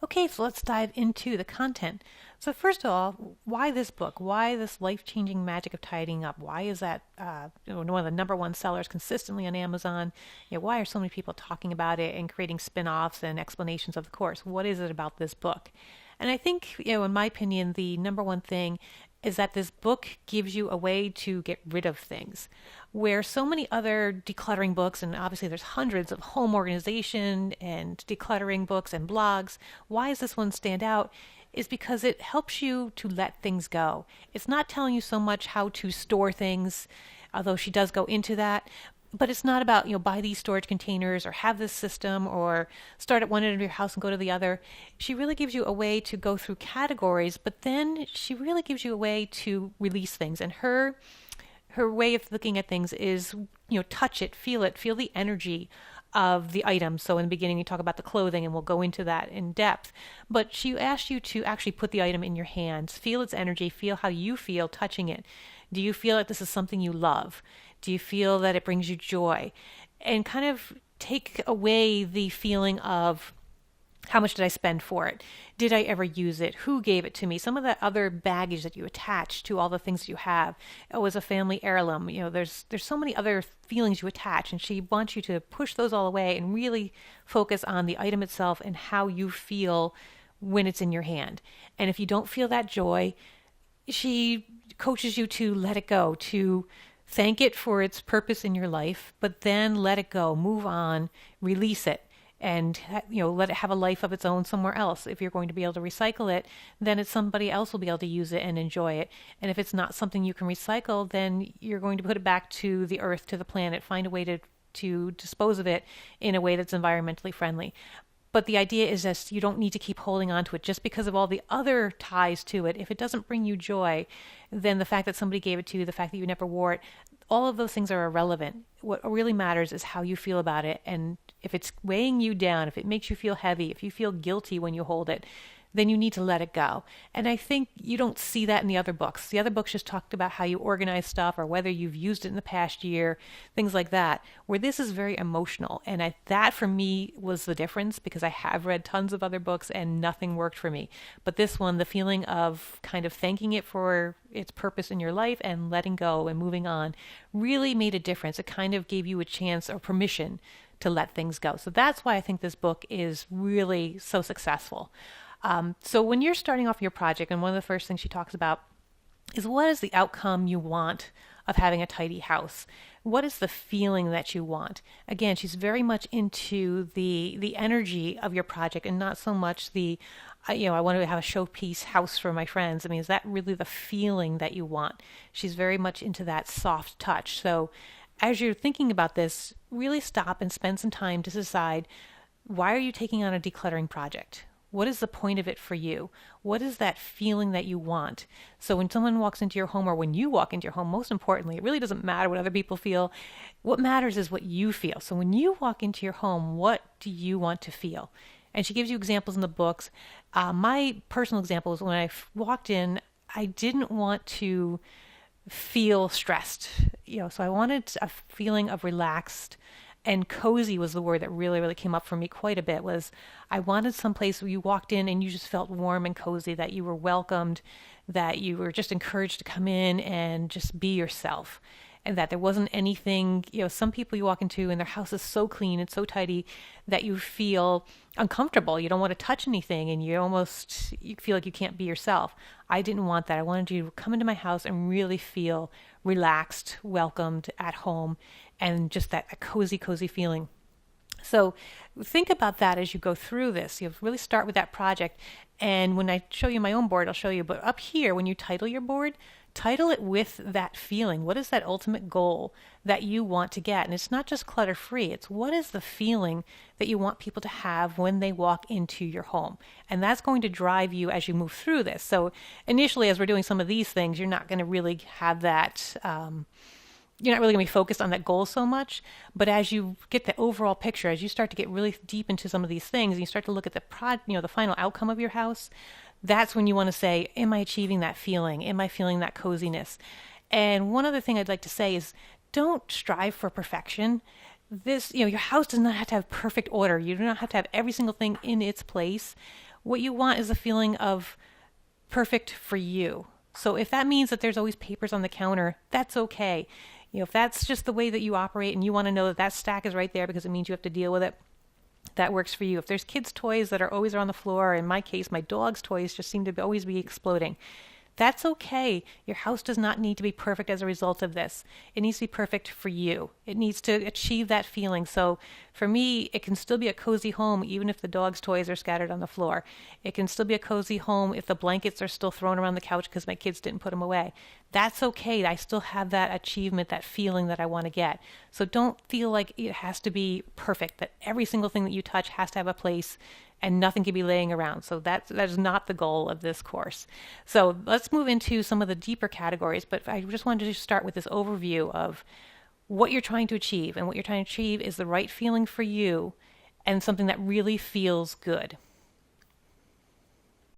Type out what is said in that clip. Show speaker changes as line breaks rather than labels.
Okay, so let's dive into the content. So first of all, why this book? Why this life-changing magic of tidying up? Why is that one of the number one sellers consistently on Amazon? Why are so many people talking about it and creating spin-offs and explanations of the course? What is it about this book? And I think, in my opinion, the number one thing is that this book gives you a way to get rid of things. Where so many other decluttering books, and obviously there's hundreds of home organization and decluttering books and blogs, why does this one stand out? Is because it helps you to let things go. It's not telling you so much how to store things, although she does go into that, but it's not about, buy these storage containers or have this system or start at one end of your house and go to the other. She really gives you a way to go through categories, but then she really gives you a way to release things. And her way of looking at things is, touch it, feel the energy of the item. So in the beginning, we talk about the clothing, and we'll go into that in depth. But she asks you to actually put the item in your hands, feel its energy, feel how you feel touching it. Do you feel that this is something you love? Do you feel that it brings you joy? And kind of take away the feeling of, how much did I spend for it? Did I ever use it? Who gave it to me? Some of that other baggage that you attach to all the things that you have. Oh, as a family heirloom. There's so many other feelings you attach, and she wants you to push those all away and really focus on the item itself and how you feel when it's in your hand. And if you don't feel that joy, she coaches you to let it go, to thank it for its purpose in your life, but then let it go, move on, release it, and let it have a life of its own somewhere else. If you're going to be able to recycle it, then it's somebody else will be able to use it and enjoy it. And if it's not something you can recycle, then you're going to put it back to the earth, to the planet, find a way to dispose of it in a way that's environmentally friendly. But the idea is that you don't need to keep holding on to it just because of all the other ties to it. If it doesn't bring you joy, then the fact that somebody gave it to you, the fact that you never wore it, all of those things are irrelevant. What really matters is how you feel about it. And if it's weighing you down, if it makes you feel heavy, if you feel guilty when you hold it, then you need to let it go. And I think you don't see that in the other books. The other books just talked about how you organize stuff or whether you've used it in the past year, things like that, where this is very emotional. And that for me was the difference, because I have read tons of other books and nothing worked for me. But this one, the feeling of kind of thanking it for its purpose in your life and letting go and moving on, really made a difference. It kind of gave you a chance or permission to let things go. So that's why I think this book is really so successful. So when you're starting off your project, and one of the first things she talks about is, what is the outcome you want of having a tidy house? What is the feeling that you want? Again, she's very much into the energy of your project, and not so much I want to have a showpiece house for my friends. I mean, is that really the feeling that you want? She's very much into that soft touch. So as you're thinking about this, really stop and spend some time to decide, why are you taking on a decluttering project? What is the point of it for you? What is that feeling that you want? So when someone walks into your home, or when you walk into your home, most importantly, it really doesn't matter what other people feel. What matters is what you feel. So when you walk into your home, what do you want to feel? And she gives you examples in the books. My personal example is, when I walked in, I didn't want to feel stressed. So I wanted a feeling of relaxed, and cozy was the word that really, really came up for me quite a bit. Was I wanted some place where you walked in and you just felt warm and cozy, that you were welcomed, that you were just encouraged to come in and just be yourself. And that there wasn't anything, some people you walk into and their house is so clean and so tidy that you feel uncomfortable. You don't want to touch anything, and you feel like you can't be yourself. I didn't want that. I wanted you to come into my house and really feel relaxed, welcomed, at home, and just that cozy, cozy feeling. So think about that as you go through this. You really start with that project. And when I show you my own board, I'll show you. But up here, when you title your board, title it with that feeling. What is that ultimate goal that you want to get? And it's not just clutter free. It's, what is the feeling that you want people to have when they walk into your home? And that's going to drive you as you move through this. So initially, as we're doing some of these things, you're not going to really have that, you're not really going to be focused on that goal so much. But as you get the overall picture, as you start to get really deep into some of these things, and you start to look at the final outcome of your house, that's when you want to say, am I achieving that feeling? Am I feeling that coziness? And one other thing I'd like to say is, don't strive for perfection. Your house does not have to have perfect order. You do not have to have every single thing in its place. What you want is a feeling of perfect for you. So if that means that there's always papers on the counter, that's okay. If that's just the way that you operate and you want to know that that stack is right there because it means you have to deal with it, that works for you. If there's kids' toys that are always on the floor, in my case, my dog's toys just seem to always be exploding. That's okay. Your house does not need to be perfect as a result of this. It needs to be perfect for you. It needs to achieve that feeling. So for me, it can still be a cozy home even if the dog's toys are scattered on the floor. It can still be a cozy home if the blankets are still thrown around the couch because my kids didn't put them away. That's okay. I still have that achievement, that feeling that I want to get. So don't feel like it has to be perfect, that every single thing that you touch has to have a place and nothing can be laying around. So that is not the goal of this course. So let's move into some of the deeper categories, but I just wanted to start with this overview of what you're trying to achieve. And what you're trying to achieve is the right feeling for you and something that really feels good.